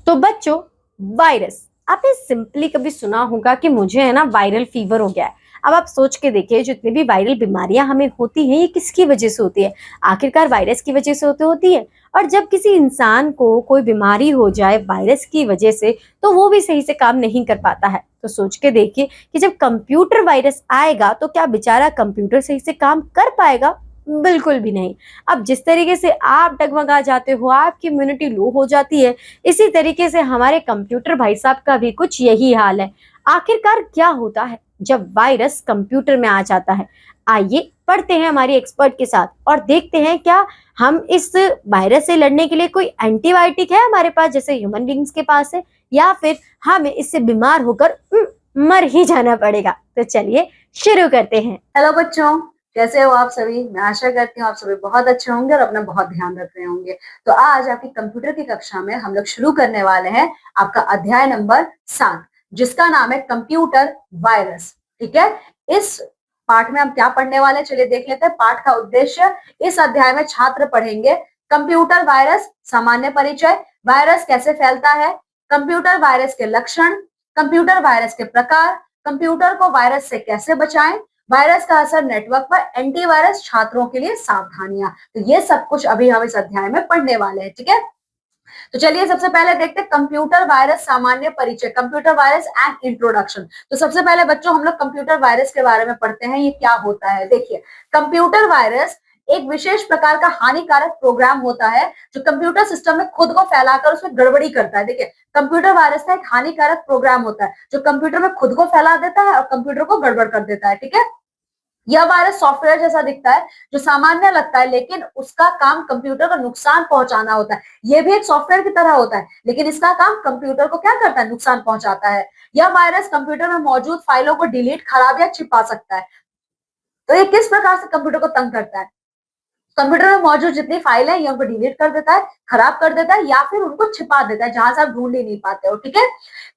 तो बच्चों, वायरस आपने सिंपली कभी सुना होगा कि मुझे है ना वायरल फीवर हो गया है। अब आप सोच के देखिए, जितनी भी वायरल बीमारियां हमें होती हैं ये किसकी वजह से होती है? आखिरकार वायरस की वजह से होती है। और जब किसी इंसान को कोई बीमारी हो जाए वायरस की वजह से, तो वो भी सही से काम नहीं कर पाता है। तो सोच के देखिए कि जब कंप्यूटर वायरस आएगा तो क्या बेचारा कंप्यूटर सही से काम कर पाएगा? बिल्कुल भी नहीं। अब जिस तरीके से आप डगमगा जाते हो, आपकी इम्यूनिटी लो हो जाती है, इसी तरीके से हमारे कंप्यूटर भाई साहब का भी कुछ यही हाल है। आखिरकार क्या होता है जब वायरस कंप्यूटर में आ जाता है? आइए पढ़ते हैं हमारी एक्सपर्ट के साथ और देखते हैं क्या हम इस वायरस से लड़ने के लिए कोई एंटीबायोटिक है हमारे पास, जैसे ह्यूमन बींग्स के पास है, या फिर हमें इससे बीमार होकर मर ही जाना पड़ेगा। तो चलिए शुरू करते हैं। हेलो बच्चों, कैसे हो आप सभी। मैं आशा करती हूँ आप सभी बहुत अच्छे होंगे और अपना बहुत ध्यान रख रहे होंगे। तो आज आपकी कंप्यूटर की कक्षा में हम लोग शुरू करने वाले हैं आपका अध्याय नंबर 7, जिसका नाम है कंप्यूटर वायरस। ठीक है, इस पाठ में हम क्या पढ़ने वाले हैं, चलिए देख लेते हैं। पाठ का उद्देश्य, इस अध्याय में छात्र पढ़ेंगे कंप्यूटर वायरस सामान्य परिचय, वायरस कैसे फैलता है, कंप्यूटर वायरस के लक्षण, कंप्यूटर वायरस के प्रकार, कंप्यूटर को वायरस से कैसे बचाएं, वायरस का असर नेटवर्क पर, एंटीवायरस छात्रों के लिए सावधानियां। तो ये सब कुछ अभी हम इस अध्याय में पढ़ने वाले हैं। ठीक है, तो चलिए सबसे पहले देखते हैं कंप्यूटर वायरस सामान्य परिचय, कंप्यूटर वायरस एंड इंट्रोडक्शन। तो सबसे पहले बच्चों हम लोग कंप्यूटर वायरस के बारे में पढ़ते हैं, ये क्या होता है। देखिए, कंप्यूटर वायरस एक विशेष प्रकार का हानिकारक प्रोग्राम होता है जो कंप्यूटर सिस्टम में खुद को फैलाकर उसमें गड़बड़ी करता है। देखिए, कंप्यूटर वायरस का एक हानिकारक प्रोग्राम होता है जो कंप्यूटर में खुद को फैला देता है और कंप्यूटर को गड़बड़ कर देता है। ठीक है, यह वायरस सॉफ्टवेयर जैसा दिखता है, जो सामान्य लगता है, लेकिन उसका काम कंप्यूटर को नुकसान पहुंचाना होता है। यह भी एक सॉफ्टवेयर की तरह होता है, लेकिन इसका काम कंप्यूटर को क्या करता है, नुकसान पहुंचाता है। यह वायरस कंप्यूटर में मौजूद फाइलों को डिलीट, खराब या छिपा सकता है। तो ये किस प्रकार से कंप्यूटर को तंग करता है, कंप्यूटर में मौजूद जितनी फाइल है ये उनको डिलीट कर देता है, खराब कर देता है, या फिर उनको छिपा देता है जहां से आप ढूंढ ही नहीं पाते हो। ठीक है,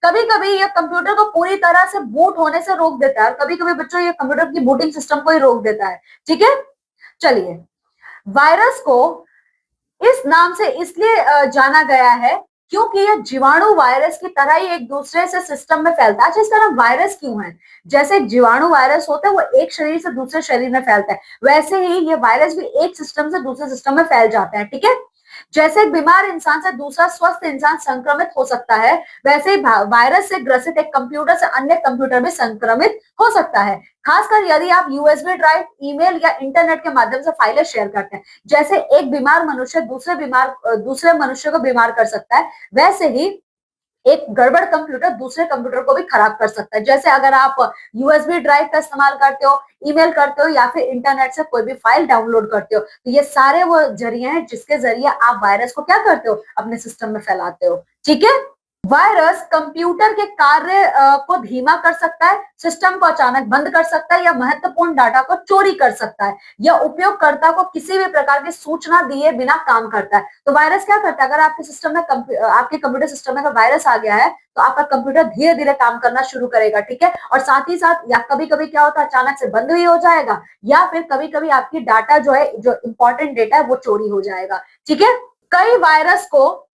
कभी कभी ये कंप्यूटर को पूरी तरह से बूट होने से रोक देता है और कभी कभी बच्चों ये कंप्यूटर की बूटिंग सिस्टम को ही रोक देता है। ठीक है, चलिए, वायरस को इस नाम से इसलिए जाना गया है क्योंकि यह जीवाणु वायरस की तरह ही एक दूसरे से सिस्टम में फैलता है। अच्छा, इसका नाम वायरस क्यों है? जैसे जीवाणु वायरस होता है वो एक शरीर से दूसरे शरीर में फैलता है, वैसे ही ये वायरस भी एक सिस्टम से दूसरे सिस्टम में फैल जाते हैं। ठीक है, जैसे एक बीमार इंसान से दूसरा स्वस्थ इंसान संक्रमित हो सकता है, वैसे ही वायरस से ग्रसित एक कंप्यूटर से अन्य कंप्यूटर में संक्रमित हो सकता है। खासकर यदि आप यूएसबी ड्राइव, ईमेल या इंटरनेट के माध्यम से फाइलें शेयर करते हैं। जैसे एक बीमार मनुष्य दूसरे मनुष्य को बीमार कर सकता है, वैसे ही एक गड़बड़ कंप्यूटर दूसरे कंप्यूटर को भी खराब कर सकता है। जैसे अगर आप यूएसबी ड्राइव का इस्तेमाल करते हो, ईमेल करते हो या फिर इंटरनेट से कोई भी फाइल डाउनलोड करते हो, तो ये सारे वो जरिए हैं जिसके जरिए आप वायरस को क्या करते हो, अपने सिस्टम में फैलाते हो। ठीक है, वायरस कंप्यूटर के कार्य को धीमा कर सकता है, सिस्टम को अचानक बंद कर सकता है या महत्वपूर्ण डाटा को चोरी कर सकता है। यह उपयोगकर्ता को किसी भी प्रकार की सूचना दिए बिना काम करता है। तो वायरस क्या करता है, अगर आपके सिस्टम में आपके कंप्यूटर सिस्टम में अगर वायरस आ गया है तो आपका कंप्यूटर धीरे धीरे काम करना शुरू करेगा। ठीक है, और साथ ही साथ या कभी कभी क्या होता है, अचानक से बंद भी हो जाएगा, या फिर कभी कभी आपकी डाटा जो है, जो इंपॉर्टेंट डेटा है वो चोरी हो जाएगा। ठीक है, कई वायरस को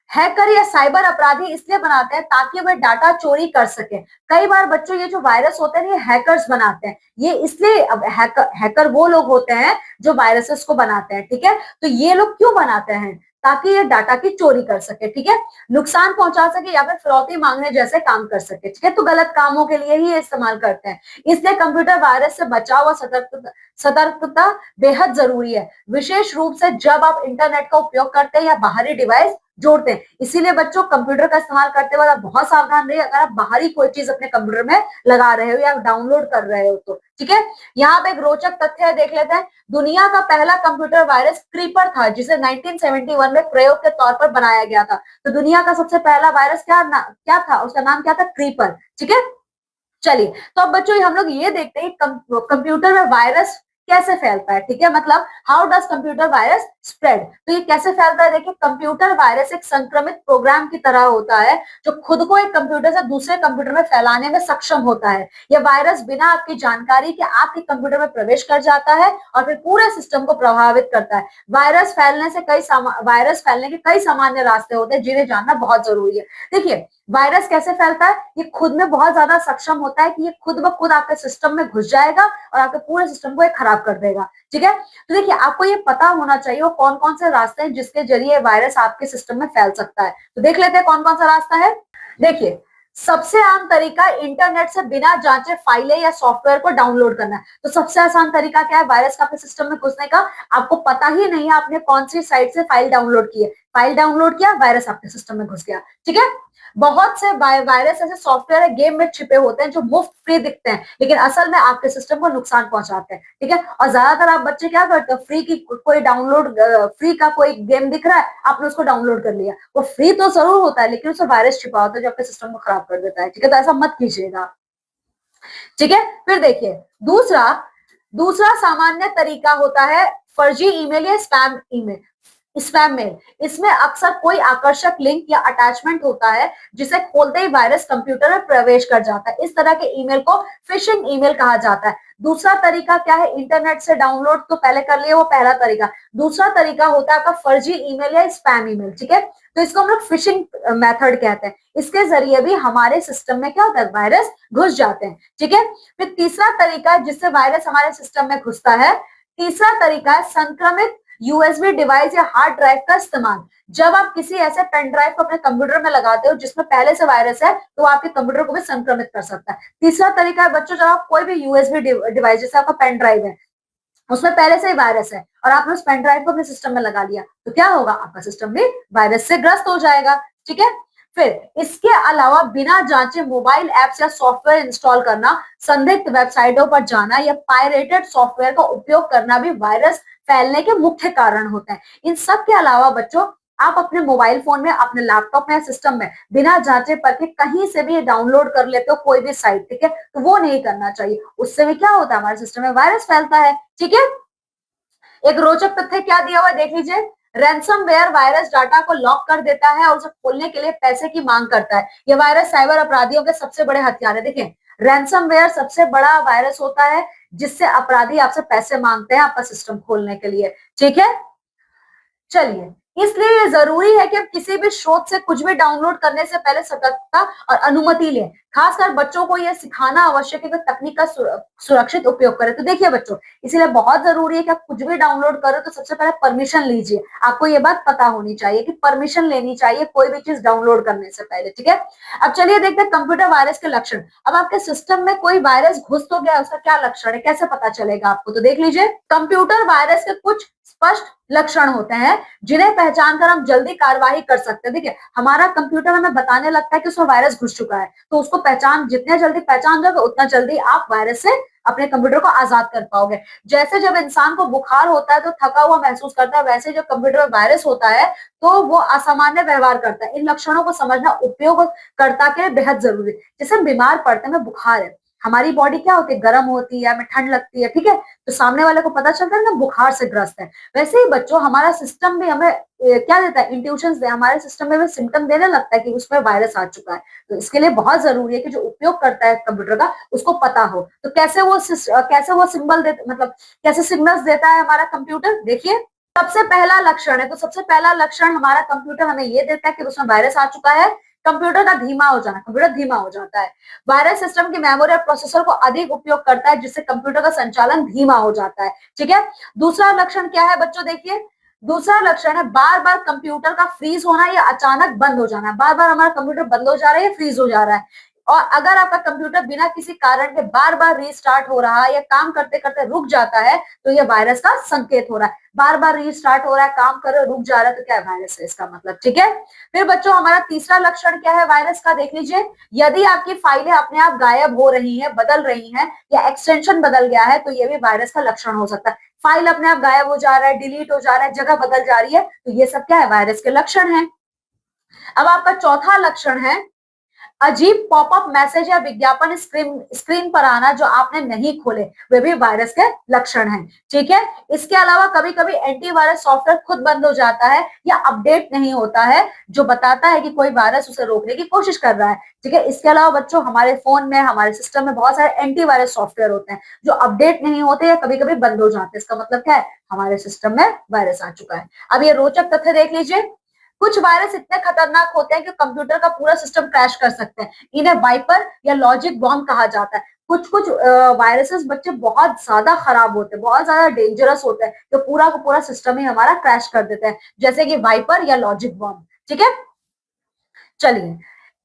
हैकर या साइबर अपराधी इसलिए बनाते हैं ताकि वे डाटा चोरी कर सके। कई बार बच्चों ये जो वायरस होते हैं ये हैकर्स बनाते हैं, ये इसलिए, अब हैकर वो लोग होते हैं जो वायरसेस को बनाते हैं। ठीक है, तो ये लोग क्यों बनाते हैं, ताकि ये डाटा की चोरी कर सके। ठीक है, नुकसान पहुंचा सके या फिर फिरौती मांगने जैसे काम कर सके। ठीक है, तो गलत कामों के लिए ही इस्तेमाल करते हैं। इसलिए कंप्यूटर वायरस से बचाव और सतर्कता बेहद जरूरी है, विशेष रूप से जब आप इंटरनेट का उपयोग करते हैं या बाहरी डिवाइस जोड़ते हैं। इसीलिए बच्चों कंप्यूटर का इस्तेमाल करते वक्त आप बहुत सावधान रहिए, अगर आप बाहरी कोई चीज अपने कंप्यूटर में लगा रहे हो या डाउनलोड कर रहे हो तो। ठीक है, यहाँ पे एक रोचक तथ्य है, देख लेते हैं। दुनिया का पहला कंप्यूटर वायरस क्रीपर था, जिसे 1971 में प्रयोग के तौर पर बनाया गया था। तो दुनिया का सबसे पहला वायरस क्या था, उसका नाम क्या था, क्रीपर। ठीक है, चलिए, तो अब बच्चों हम लोग ये देखते हैं कंप्यूटर में वायरस कैसे फैलता है, ठीक है, मतलब how does computer virus spread. तो ये कैसे फैलता है, देखिए कंप्यूटर वायरस एक संक्रमित प्रोग्राम की तरह होता है जो खुद को एक कंप्यूटर से दूसरे कंप्यूटर में फैलाने में सक्षम होता है। यह वायरस बिना आपकी जानकारी के आपके कंप्यूटर में प्रवेश कर जाता है और फिर पूरे सिस्टम को प्रभावित करता है। वायरस फैलने के कई सामान्य रास्ते होते हैं जिन्हें जानना बहुत जरूरी है। देखिए वायरस कैसे फैलता है, ये खुद में बहुत ज्यादा सक्षम होता है कि ये खुद ब खुद आपके सिस्टम में घुस जाएगा और आपके पूरे सिस्टम को ये खराब कर देगा, ठीक है। तो देखिए आपको ये पता होना चाहिए वो कौन कौन से रास्ते हैं जिसके जरिए वायरस आपके सिस्टम में फैल सकता है। तो देख लेते हैं कौन कौन सा रास्ता है। देखिए सबसे आम तरीका इंटरनेट से बिना जांचे फाइलें या सॉफ्टवेयर को डाउनलोड करना है। तो सबसे आसान तरीका क्या है वायरस का अपने सिस्टम में घुसने का, आपको पता ही नहीं है आपने कौन सी साइट से फाइल डाउनलोड की है, फाइल डाउनलोड किया, वायरस आपके सिस्टम में घुस गया, ठीक है। बहुत से वायरस ऐसे सॉफ्टवेयर गेम में छिपे होते हैं जो मुफ्त फ्री दिखते हैं लेकिन असल में आपके सिस्टम को नुकसान पहुंचाते हैं, ठीक है। और ज्यादातर आप बच्चे क्या करते हैं, फ्री का कोई गेम दिख रहा है, आपने उसको डाउनलोड कर लिया, वो फ्री तो जरूर होता है लेकिन उसमें वायरस छिपा होता है जो आपके सिस्टम को खराब कर देता है, ठीक है। तो ऐसा मत कीजिएगा, ठीक है। फिर देखिए दूसरा दूसरा सामान्य तरीका होता है फर्जी ईमेल या स्पैम मेल। इसमें अक्सर कोई आकर्षक लिंक या अटैचमेंट होता है जिसे खोलते ही वायरस कंप्यूटर में प्रवेश कर जाता है। इस तरह के ईमेल को फिशिंग ईमेल कहा जाता है। दूसरा तरीका क्या है, इंटरनेट से डाउनलोड तो पहले कर लिए, वो पहला तरीका। दूसरा तरीका होता है आपका फर्जी ईमेल या स्पैम ईमेल, ठीक है। तो इसको हम लोग फिशिंग मेथड कहते हैं। इसके जरिए भी हमारे सिस्टम में क्या होता है, वायरस घुस जाते हैं, ठीक है। फिर तीसरा तरीका जिससे वायरस हमारे सिस्टम में घुसता है, तीसरा तरीका है संक्रमित यूएसबी डिवाइस या हार्ड ड्राइव का इस्तेमाल। जब आप किसी ऐसे पेन ड्राइव को अपने कंप्यूटर में लगाते हो जिसमें पहले से वायरस है तो आपके कंप्यूटर को भी संक्रमित कर सकता है। तीसरा तरीका है बच्चों, जब आप कोई भी यूएसबी डिवाइस जैसे आपका पेन ड्राइव है उसमें पहले से ही वायरस है और आपने उस पेन ड्राइव को अपने सिस्टम में लगा लिया तो क्या होगा, आपका सिस्टम भी वायरस से ग्रस्त हो जाएगा, ठीक है। फिर इसके अलावा बिना जांचे मोबाइल एप्स या सॉफ्टवेयर इंस्टॉल करना, संदिग्ध वेबसाइटों पर जाना या पायरेटेड सॉफ्टवेयर का उपयोग करना भी वायरस फैलने के मुख्य कारण होते हैं। इन सब के अलावा बच्चों आप अपने मोबाइल फोन में, अपने लैपटॉप में, सिस्टम में बिना जांचे परखे कहीं से भी डाउनलोड कर लेते हो कोई भी साइट, ठीक है। तो वो नहीं करना चाहिए, उससे भी क्या होता है, हमारे सिस्टम में वायरस फैलता है, ठीक है। एक रोचक तथ्य क्या दिया हुआ है देख लीजिए, रैनसमवेयर वायरस डाटा को लॉक कर देता है और उसे खोलने के लिए पैसे की मांग करता है। यह वायरस साइबर अपराधियों के सबसे बड़े हथियार है। देखें रैनसमवेयर सबसे बड़ा वायरस होता है जिससे अपराधी आपसे पैसे मांगते हैं आपका सिस्टम खोलने के लिए, ठीक है। चलिए इसलिए ये जरूरी है कि हम किसी भी स्रोत से कुछ भी डाउनलोड करने से पहले सतर्कता और अनुमति लें। खासकर बच्चों को यह सिखाना आवश्यक है कि तकनीक का सुरक्षित उपयोग करें। तो देखिए बच्चों, इसीलिए बहुत जरूरी है कि आप कुछ भी डाउनलोड करें तो सबसे पहले परमिशन लीजिए। आपको ये बात पता होनी चाहिए कि परमिशन लेनी चाहिए कोई भी चीज डाउनलोड करने से पहले, ठीक है। अब चलिए देखते हैं कंप्यूटर वायरस के लक्षण। अब आपके सिस्टम में कोई वायरस घुस तो गया, उसका क्या लक्षण है, कैसे पता चलेगा आपको, तो देख लीजिए कंप्यूटर वायरस के कुछ स्पष्ट लक्षण होते हैं जिन्हें पहचान कर हम जल्दी कार्रवाई कर सकते हैं। देखिए हमारा कंप्यूटर हमें बताने लगता है कि उसमें वायरस घुस चुका है, तो उसको जितने जल्दी पहचान जाओगे उतना जल्दी आप वायरस से अपने कंप्यूटर को आजाद कर पाओगे। जैसे जब इंसान को बुखार होता है तो थका हुआ महसूस करता है, वैसे जब कंप्यूटर में वायरस होता है तो वो असामान्य व्यवहार करता है। इन लक्षणों को समझना उपयोगकर्ता के लिए बेहद जरूरी है। जैसे हम बीमार पड़ते हैं, हमें बुखार है, हमारी बॉडी क्या होती है, गर्म होती है, हमें ठंड लगती है, ठीक है, तो सामने वाले को पता चलता है ना बुखार से ग्रस्त है। वैसे ही बच्चों हमारा सिस्टम भी हमें क्या देता है, इंट्यूशंस दे, हमारे सिस्टम में भी सिम्टम देने लगता है कि उसमें वायरस आ चुका है। तो इसके लिए बहुत जरूरी है कि जो उपयोग करता है कंप्यूटर का उसको पता हो। तो कैसे वो सिंबल दे, मतलब कैसे सिग्नल्स देता है हमारा कंप्यूटर, देखिए सबसे पहला लक्षण है, तो सबसे पहला लक्षण हमारा कंप्यूटर हमें ये देता है कि उसमें वायरस आ चुका है, कंप्यूटर का धीमा हो जाना, कंप्यूटर धीमा हो जाता है। वायरस सिस्टम की मेमोरी और प्रोसेसर को अधिक उपयोग करता है जिससे कंप्यूटर का संचालन धीमा हो जाता है, ठीक है। दूसरा लक्षण क्या है बच्चों, देखिए दूसरा लक्षण है बार बार कंप्यूटर का फ्रीज होना या अचानक बंद हो जाना। बार बार हमारा कंप्यूटर बंद हो जा रहा है या फ्रीज हो जा रहा है। और अगर आपका कंप्यूटर बिना किसी कारण के बार बार रीस्टार्ट हो रहा है या काम करते करते रुक जाता है तो यह वायरस का संकेत हो रहा है। बार बार रीस्टार्ट हो रहा है, काम कर रहे रुक जा रहा है, तो क्या है, वायरस है इसका मतलब, ठीक है। फिर बच्चों हमारा तीसरा लक्षण क्या है वायरस का, देख लीजिए यदि आपकी फाइलें अपने आप गायब हो रही हैं, बदल रही हैं या एक्सटेंशन बदल गया है तो यह भी वायरस का लक्षण हो सकता है। फाइल अपने आप गायब हो जा रहा है, डिलीट हो जा रहा है, जगह बदल जा रही है, तो ये सब क्या है, वायरस के लक्षण है। अब आपका चौथा लक्षण है अजीब पॉपअप मैसेज या विज्ञापन स्क्रीन पर आना जो आपने नहीं खोले, वे भी वायरस के लक्षण हैं। ठीक है, इसके अलावा कभी कभी एंटीवायरस सॉफ्टवेयर खुद बंद हो जाता है या अपडेट नहीं होता है, जो बताता है कि कोई वायरस उसे रोकने की कोशिश कर रहा है। ठीक है, इसके अलावा बच्चों हमारे फोन में, हमारे सिस्टम में बहुत सारे एंटीवायरस सॉफ्टवेयर होते हैं जो अपडेट नहीं होते या कभी कभी बंद हो जाते हैं। इसका मतलब क्या है, हमारे सिस्टम में वायरस आ चुका है। अब ये रोचक तथ्य देख लीजिए, कुछ वायरस इतने खतरनाक होते हैं कि कंप्यूटर का पूरा सिस्टम क्रैश कर सकते हैं। इन्हें वाइपर या लॉजिक बॉम्ब कहा जाता है। कुछ कुछ वायरसेस बच्चे बहुत ज्यादा खराब होते हैं, बहुत ज्यादा डेंजरस होते हैं, तो पूरा का पूरा सिस्टम ही हमारा क्रैश कर देते हैं, जैसे कि वाइपर या लॉजिक बॉम्ब। ठीक है, चलिए,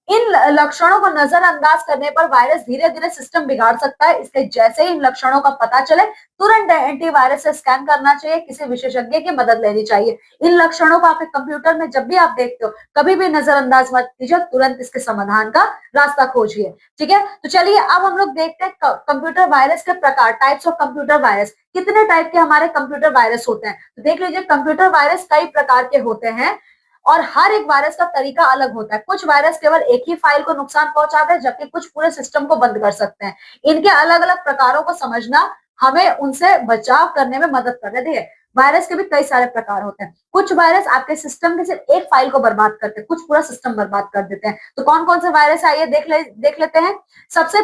इन लक्षणों को नजरअंदाज करने पर वायरस धीरे धीरे सिस्टम बिगाड़ सकता है, इसलिए जैसे ही इन लक्षणों का पता चले तुरंत एंटीवायरस से स्कैन करना चाहिए, किसी विशेषज्ञ की मदद लेनी चाहिए। इन लक्षणों को आपके कंप्यूटर में जब भी आप देखते हो, कभी भी नजरअंदाज मत कीजिए, तुरंत इसके समाधान का रास्ता खोजिए। ठीक है, तो चलिए अब हम लोग देखते हैं कंप्यूटर वायरस के प्रकार, टाइप्स ऑफ कंप्यूटर वायरस। कितने टाइप के हमारे कंप्यूटर वायरस होते हैं, तो देख लीजिए, कंप्यूटर वायरस कई प्रकार के होते हैं और हर एक वायरस का तरीका अलग होता है। कुछ वायरस केवल एक ही फाइल को नुकसान पहुंचाते हैं, जबकि कुछ पूरे सिस्टम को बंद कर सकते हैं। इनके अलग अलग प्रकारों को समझना हमें उनसे बचाव करने में मदद करता है। देखिए, वायरस के भी कई सारे प्रकार होते हैं। कुछ वायरस आपके सिस्टम के सिर्फ एक फाइल को बर्बाद करते हैं, कुछ पूरा सिस्टम बर्बाद कर देते हैं। तो कौन कौन से वायरस है, आइए देख लेते हैं। सबसे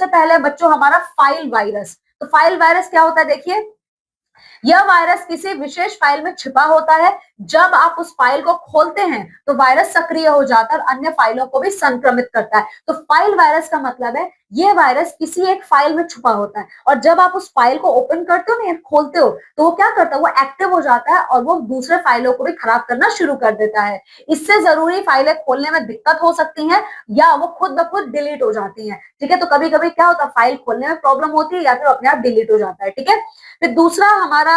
पहले बच्चों हमारा फाइल वायरस। तो फाइल वायरस क्या होता है, देखिए, यह वायरस किसी विशेष फाइल में छिपा होता है। जब आप उस फाइल को खोलते हैं तो वायरस सक्रिय हो जाता है और अन्य फाइलों को भी संक्रमित करता है। तो फाइल वायरस का मतलब है ये वायरस किसी एक फाइल में छुपा होता है और जब आप उस फाइल को ओपन करते हो ना, खोलते हो, तो वो क्या करता है, वो एक्टिव हो जाता है और वो दूसरे फाइलों को भी खराब करना शुरू कर देता है। इससे जरूरी फाइलें खोलने में दिक्कत हो सकती है या वो खुद ब खुद डिलीट हो जाती है। ठीक है, तो कभी कभी क्या होता है, फाइल खोलने में प्रॉब्लम होती है या फिर अपने आप डिलीट हो जाता है। ठीक है, फिर दूसरा हमारा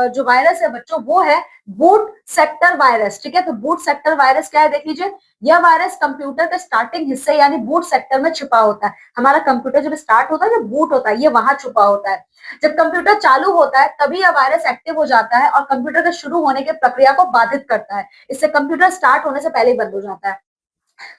जो वायरस है बच्चों, वो है बूट सेक्टर वायरस। ठीक है, तो बूट सेक्टर वायरस क्या है, देख लीजिए, यह वायरस कंप्यूटर के स्टार्टिंग हिस्से यानी बूट सेक्टर में छिपा होता है। हमारा कंप्यूटर जब स्टार्ट होता है, जब बूट होता है, ये वहां छुपा होता है। जब कंप्यूटर चालू होता है तभी यह वायरस एक्टिव हो जाता है और कंप्यूटर के शुरू होने की प्रक्रिया को बाधित करता है। इससे कंप्यूटर स्टार्ट होने से पहले ही बंद हो जाता है।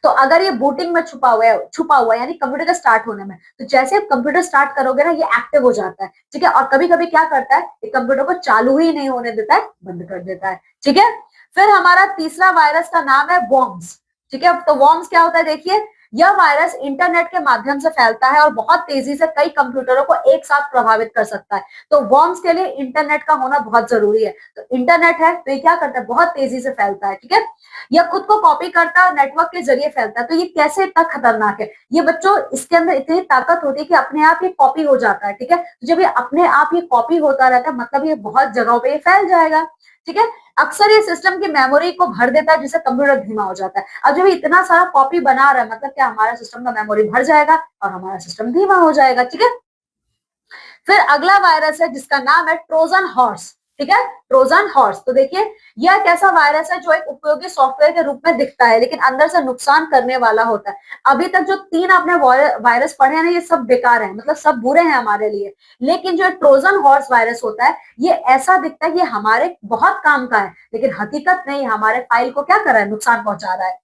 तो अगर ये बूटिंग में छुपा हुआ है यानी कंप्यूटर के स्टार्ट होने में, तो जैसे आप कंप्यूटर स्टार्ट करोगे ना, ये एक्टिव हो जाता है। ठीक है, और कभी कभी क्या करता है, ये कंप्यूटर को चालू ही नहीं होने देता है, बंद कर देता है। ठीक है, फिर हमारा तीसरा वायरस का नाम है वॉर्म्स। ठीक है, तो वॉर्म्स क्या होता है, देखिए, यह वायरस इंटरनेट के माध्यम से फैलता है और बहुत तेजी से कई कंप्यूटरों को एक साथ प्रभावित कर सकता है। तो वॉर्म्स के लिए इंटरनेट का होना बहुत जरूरी है। तो इंटरनेट है तो ये क्या करता है, बहुत तेजी से फैलता है। ठीक है, यह खुद को कॉपी करता है, नेटवर्क के जरिए फैलता है। तो ये कैसे इतना खतरनाक है, ये बच्चों, इसके अंदर इतनी ताकत होती है कि अपने आप ये कॉपी हो जाता है। ठीक है, तो जब ये अपने आप ये कॉपी होता रहता है, मतलब ये बहुत जगहों पे ये फैल जाएगा। ठीक है, अक्सर ये सिस्टम की मेमोरी को भर देता है, जिससे कंप्यूटर धीमा हो जाता है। अब जब इतना सारा कॉपी बना रहा है, मतलब क्या, हमारा सिस्टम का मेमोरी भर जाएगा और हमारा सिस्टम धीमा हो जाएगा। ठीक है, फिर अगला वायरस है जिसका नाम है ट्रोजन हॉर्स। ठीक है, ट्रोजन हॉर्स, तो देखिए, यह एक ऐसा वायरस है जो एक उपयोगी सॉफ्टवेयर के रूप में दिखता है लेकिन अंदर से नुकसान करने वाला होता है। अभी तक जो 3 आपने वायरस पढ़े हैं ना, ये सब बेकार है, मतलब सब बुरे हैं हमारे लिए। लेकिन जो ट्रोजन हॉर्स वायरस होता है, ये ऐसा दिखता है कि हमारे बहुत काम का है, लेकिन हकीकत नहीं, हमारे फाइल को क्या कर रहा है, नुकसान पहुंचा रहा है।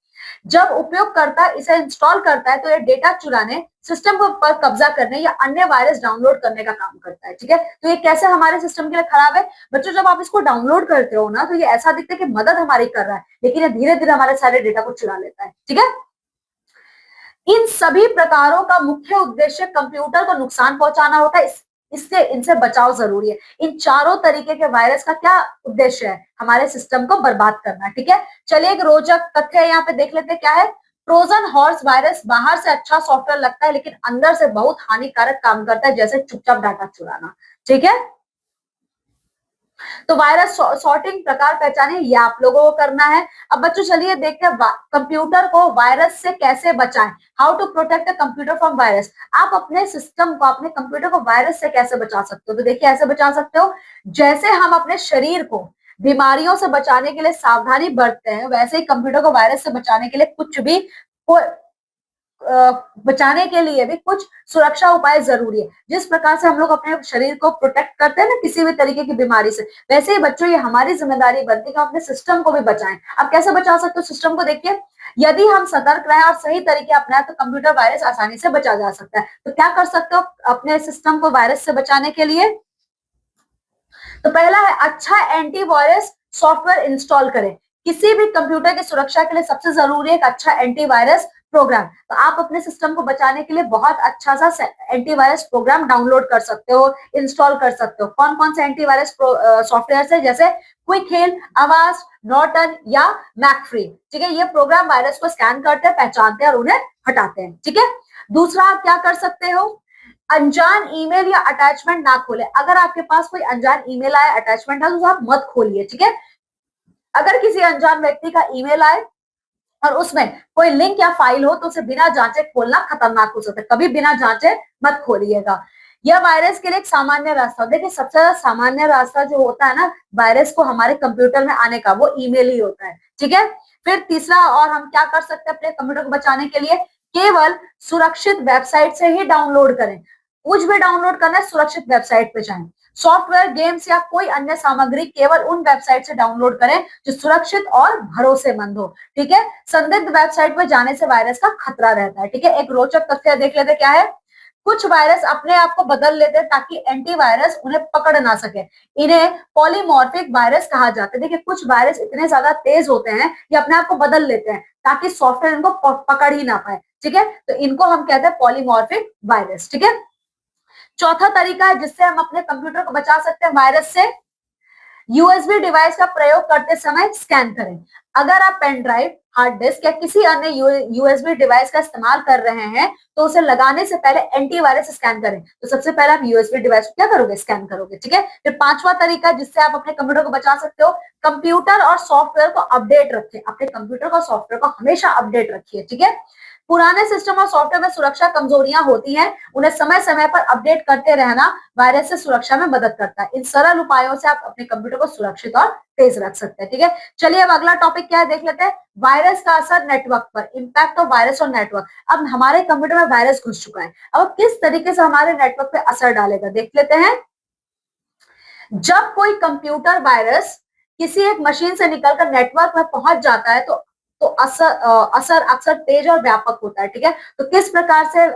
जब उपयोगकर्ता इसे इंस्टॉल करता है तो यह डेटा चुराने, सिस्टम पर कब्जा करने या अन्य वायरस डाउनलोड करने का काम करता है। ठीक है, तो ये कैसे हमारे सिस्टम के लिए खराब है बच्चों, जब आप इसको डाउनलोड करते हो ना, तो ये ऐसा दिखता है कि मदद हमारी कर रहा है, लेकिन ये धीरे धीरे हमारे सारे डेटा को चुरा लेता है। ठीक है, इन सभी प्रकारों का मुख्य उद्देश्य कंप्यूटर को नुकसान पहुंचाना होता है। इससे इनसे बचाव जरूरी है। इन चारों तरीके के वायरस का क्या उद्देश्य है, हमारे सिस्टम को बर्बाद करना। ठीक है, चलिए एक रोचक तथ्य यहाँ पे देख लेते हैं, क्या है। ट्रोजन हॉर्स वायरस बाहर से अच्छा सॉफ्टवेयर लगता है लेकिन अंदर से बहुत हानिकारक काम करता है, जैसे चुपचाप डाटा चुराना। ठीक है, तो वायरस सॉर्टिंग प्रकार पहचाने, ये आप लोगों को करना है। अब बच्चों चलिए देखते हैं कंप्यूटर को वायरस से कैसे बचाएं। How to protect the computer from virus. आप अपने सिस्टम को, अपने कंप्यूटर को वायरस से कैसे बचा सकते हो, तो देखिए ऐसे बचा सकते हो, जैसे हम अपने शरीर को बीमारियों से बचाने के लिए सावधानी बरतते हैं, वैसे ही कंप्यूटर को वायरस से बचाने के लिए कुछ भी बचाने के लिए भी कुछ सुरक्षा उपाय जरूरी है। जिस प्रकार से हम लोग अपने शरीर को प्रोटेक्ट करते हैं ना किसी भी तरीके की बीमारी से, वैसे ही बच्चों ये हमारी जिम्मेदारी बनती है कि हम अपने सिस्टम को भी बचाएं। अब कैसे बचा सकते हो सिस्टम को? देखिए, यदि हम सतर्क रहें और सही तरीके अपनाएं तो कंप्यूटर वायरस आसानी से बचा जा सकता है। तो क्या कर सकते हो अपने सिस्टम को वायरस से बचाने के लिए? तो पहला है अच्छा एंटीवायरस सॉफ्टवेयर इंस्टॉल करें। किसी भी कंप्यूटर की सुरक्षा के लिए सबसे जरूरी है एक अच्छा एंटीवायरस प्रोग्राम। तो आप अपने सिस्टम को बचाने के लिए बहुत अच्छा सा एंटीवायरस प्रोग्राम डाउनलोड कर सकते हो, इंस्टॉल कर सकते हो। कौन कौन से एंटीवायरस सॉफ्टवेयर है? जैसे क्विक हिल, अवास्ट, नॉर्टन या मैकफ्री। ठीक है, ये प्रोग्राम वायरस को स्कैन करते हैं, पहचानते हैं और उन्हें हटाते हैं। ठीक है, दूसरा आप क्या कर सकते हो? अनजान ईमेल या अटैचमेंट ना खोले। अगर आपके पास कोई अनजान ईमेल आया, अटैचमेंट है, तो आप मत खोलिए। ठीक है, अगर किसी अनजान व्यक्ति का ईमेल आए और उसमें कोई लिंक या फाइल हो तो उसे बिना जांचे खोलना खतरनाक हो सकता है। कभी बिना जांचे मत खोलिएगा। यह वायरस के लिए एक सामान्य रास्ता। देखिए, सबसे ज्यादा सामान्य रास्ता जो होता है ना वायरस को हमारे कंप्यूटर में आने का, वो ईमेल ही होता है। ठीक है, फिर तीसरा, और हम क्या कर सकते हैं अपने कंप्यूटर को बचाने के लिए? केवल सुरक्षित वेबसाइट से ही डाउनलोड करें। कुछ भी डाउनलोड करना है सुरक्षित वेबसाइट पे जाएं। सॉफ्टवेयर, गेम्स या कोई अन्य सामग्री केवल उन वेबसाइट से डाउनलोड करें जो सुरक्षित और भरोसेमंद हो। ठीक है, संदिग्ध वेबसाइट पर जाने से वायरस का खतरा रहता है। ठीक है, एक रोचक तथ्य देख लेते क्या है। कुछ वायरस अपने आप को बदल लेते हैं ताकि एंटीवायरस उन्हें पकड़ ना सके। इन्हें पॉलीमॉर्फिक वायरस कहा जाता है। देखिए, कुछ वायरस इतने ज्यादा तेज होते हैं ये अपने आप को बदल लेते हैं ताकि सॉफ्टवेयर इनको पकड़ ही ना पाए। ठीक है, तो इनको हम कहते हैं पॉलीमॉर्फिक वायरस। ठीक है, चौथा तरीका है जिससे हम अपने कंप्यूटर को बचा सकते हैं वायरस से, यूएसबी डिवाइस का प्रयोग करते समय स्कैन करें। अगर आप पेन ड्राइव, हार्ड डिस्क या किसी अन्य यूएसबी डिवाइस का इस्तेमाल कर रहे हैं तो उसे लगाने से पहले एंटीवायरस स्कैन करें। तो सबसे पहले आप यूएसबी डिवाइस को क्या करोगे? स्कैन करोगे। ठीक है, फिर पांचवा तरीका जिससे आप अपने कंप्यूटर को बचा सकते हो, कंप्यूटर और सॉफ्टवेयर को अपडेट रखें। अपने कंप्यूटर को, सॉफ्टवेयर को हमेशा अपडेट रखिए। ठीक है, पुराने सिस्टम और सॉफ्टवेयर में सुरक्षा कमजोरियां होती हैं, उन्हें समय समय पर अपडेट करते रहना वायरस से सुरक्षा में मदद करता है। इन सरल उपायों से आप अपने कंप्यूटर को सुरक्षित और तेज रख सकते हैं। ठीक है, चलिए अब अगला टॉपिक क्या है देख लेते हैं। वायरस का असर नेटवर्क पर, इंपैक्ट ऑफ वायरस और नेटवर्क। अब हमारे कंप्यूटर में वायरस घुस चुका है, अब किस तरीके से हमारे नेटवर्क पे असर डालेगा देख लेते हैं। जब कोई कंप्यूटर वायरस किसी एक मशीन से निकलकर नेटवर्क में पहुंच जाता है तो असर अक्सर तेज और व्यापक होता है। ठीक है, तो किस प्रकार से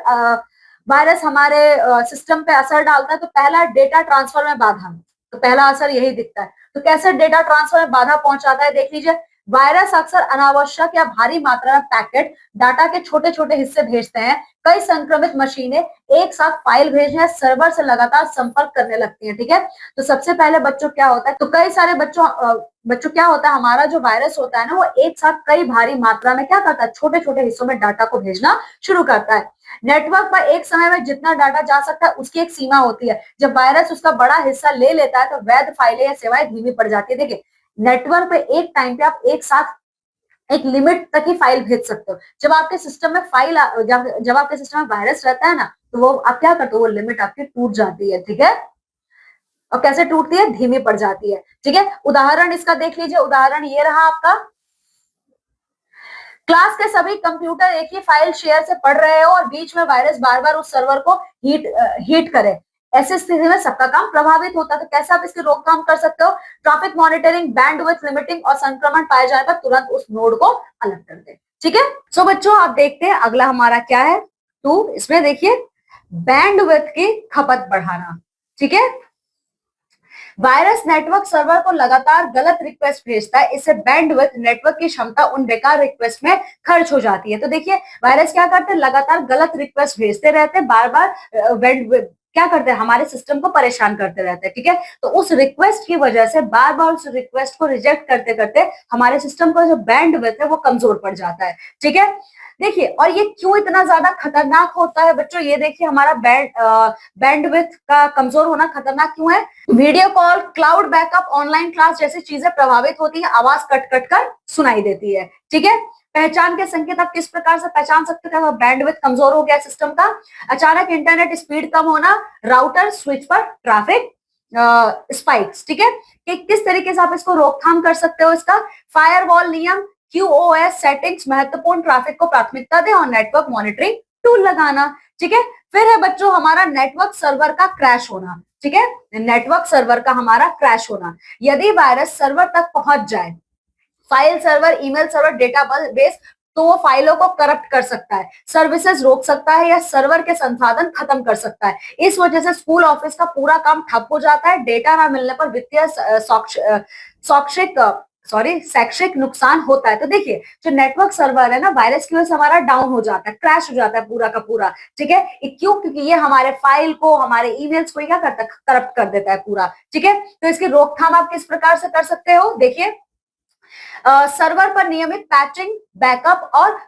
वायरस हमारे सिस्टम पे असर डालता है? तो पहला, डेटा ट्रांसफर में बाधा। तो पहला असर यही दिखता है। तो कैसे डेटा ट्रांसफर में बाधा पहुंचाता है देख लीजिए। वायरस अक्सर अनावश्यक या भारी मात्रा में पैकेट डाटा के छोटे छोटे हिस्से भेजते हैं। कई संक्रमित मशीनें एक साथ फाइल भेजने सर्वर से लगातार संपर्क करने लगती हैं। ठीक है, तो सबसे पहले बच्चों क्या होता है, तो कई सारे बच्चों क्या होता है, हमारा जो वायरस होता है ना वो एक साथ कई भारी मात्रा में क्या करता है, छोटे छोटे हिस्सों में डाटा को भेजना शुरू करता है। नेटवर्क पर एक समय में जितना डाटा जा सकता है उसकी एक सीमा होती है। जब वायरस उसका बड़ा हिस्सा ले लेता है तो वैध फाइलें या सेवाएं धीमी पड़ जाती है। देखिए, नेटवर्क पे एक टाइम पे आप एक साथ एक लिमिट तक ही फाइल भेज सकते हो। जब आपके सिस्टम में जब आपके सिस्टम में वायरस रहता है ना तो वो आप क्या करते हो, वो लिमिट आपकी टूट जाती है। ठीक है, और कैसे टूटती है? धीमी पड़ जाती है। ठीक है, उदाहरण इसका देख लीजिए। उदाहरण ये रहा आपका, क्लास के सभी कंप्यूटर एक ही फाइल शेयर से पढ़ रहे हो और बीच में वायरस बार बार उस सर्वर को हीट करे। ऐसी स्थिति में सबका काम प्रभावित होता है। तो कैसे आप इसकी रोकथाम कर सकते हो? ट्रैफिक मॉनिटरिंग, बैंडविड्थ लिमिटिंग और संक्रमण पाए जाने पर तुरंत उस नोड को अलग कर दे। ठीक है, सो बच्चों आप देखते हैं अगला हमारा क्या है, टू। इसमें देखिए, बैंडविड्थ की खपत बढ़ाना। ठीक है, वायरस नेटवर्क सर्वर को लगातार गलत रिक्वेस्ट भेजता है। इससे बैंडविड्थ, नेटवर्क की क्षमता उन बेकार रिक्वेस्ट में खर्च हो जाती है। तो देखिए, वायरस क्या करते हैं, लगातार गलत रिक्वेस्ट भेजते रहते हैं, बार बार क्या करते हैं, हमारे सिस्टम को परेशान करते रहते हैं। ठीक है, तो उस रिक्वेस्ट की वजह से बार बार उस रिक्वेस्ट को रिजेक्ट करते करते हमारे सिस्टम का जो बैंडविड्थ है वो कमजोर पड़ जाता है। ठीक है, देखिए, और ये क्यों इतना ज्यादा खतरनाक होता है बच्चों, ये देखिए हमारा बैंडविड्थ का कमजोर होना खतरनाक क्यों है। Video call, cloud backup, online class जैसी चीजें प्रभावित होती है, आवाज कट कट कर सुनाई देती है। ठीक है, पहचान के संकेत आप किस प्रकार से पहचान सकते हो बैंडविड्थ कमजोर हो गया सिस्टम का? अचानक इंटरनेट स्पीड कम होना, राउटर स्विच पर ट्रैफिक स्पाइक्स। ठीक है, कि किस तरीके से आप इसको रोकथाम कर सकते हो? इसका फायरवॉल नियम, QoS सेटिंग्स, महत्वपूर्ण ट्रैफिक को प्राथमिकता दें और नेटवर्क मॉनिटरिंग टूल लगाना। ठीक है, फिर है बच्चों हमारा नेटवर्क सर्वर का क्रैश होना। ठीक है, नेटवर्क सर्वर का हमारा क्रैश होना। यदि वायरस सर्वर तक पहुंच जाए, file server, email server, database, तो वो फाइलों को करप्ट कर सकता है, सर्विसेज रोक सकता है या सर्वर के संसाधन खत्म कर सकता है। इस वजह से स्कूल ऑफिस का पूरा काम ठप हो जाता है। डेटा ना मिलने पर वित्तीय शैक्षिक नुकसान होता है। तो देखिए जो नेटवर्क सर्वर है ना, वायरस की वजह से हमारा डाउन हो जाता है, क्रैश हो जाता है पूरा का पूरा। ठीक है, क्यों? क्योंकि ये हमारे फाइल को, हमारे ईमेल्स को क्या करता है, करप्ट कर देता है पूरा। ठीक है, तो इसकी रोकथाम आप किस प्रकार से कर सकते हो? देखिए, सर्वर पर नियमित पैचिंग, बैकअप और